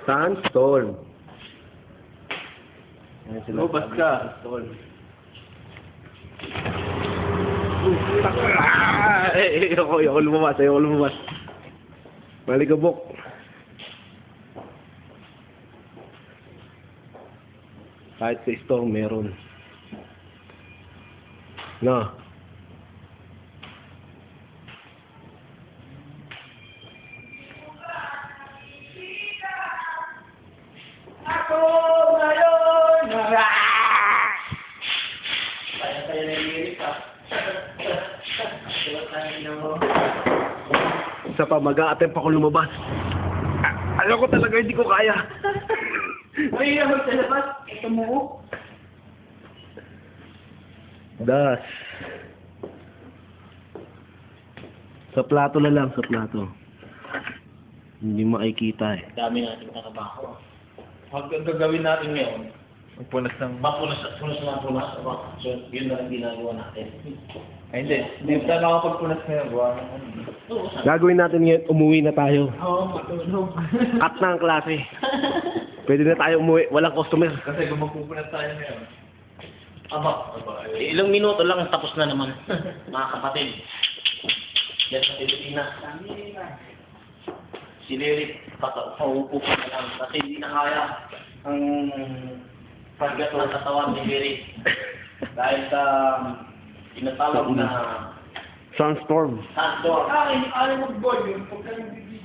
Sandstorm. Lumabas ka. Ayoko lumabas. Malikabok. Kahit sa storm, meron. No. Ako ngayon! Kaya na lirik ka. Isa pa, mag-a-attempt ako lumabas. Alam ko talaga, hindi ko kaya. Ay, naman sa labas. Ito mo. Das. Sa plato na lang, sa plato. Hindi makikita eh. Dami natin trabaho. Ang gagawin natin ngayon, Magpunas ng... punas na punas. So, yun na lang ginagawa natin. Ay, hindi. Hindi tayo makapagpunas ngayon. Gawa ng ano. Oo, Gagawin natin ngayon, umuwi na tayo. matulog. Cut na ang klase. Pwede na tayo umuwi, walang customer. Kasi kung magpupunas tayo ngayon. Aba, ilang minuto lang tapos na naman. Mga kapatid. Yan sa Pilipinas. Si Lirik, paupo pa na lang. Kasi hindi na kaya ang pagkat ng katawan ni Lirik. Dahil sa tinatawag na Sandstorm. sandstorm. Ayaw mag-board yun.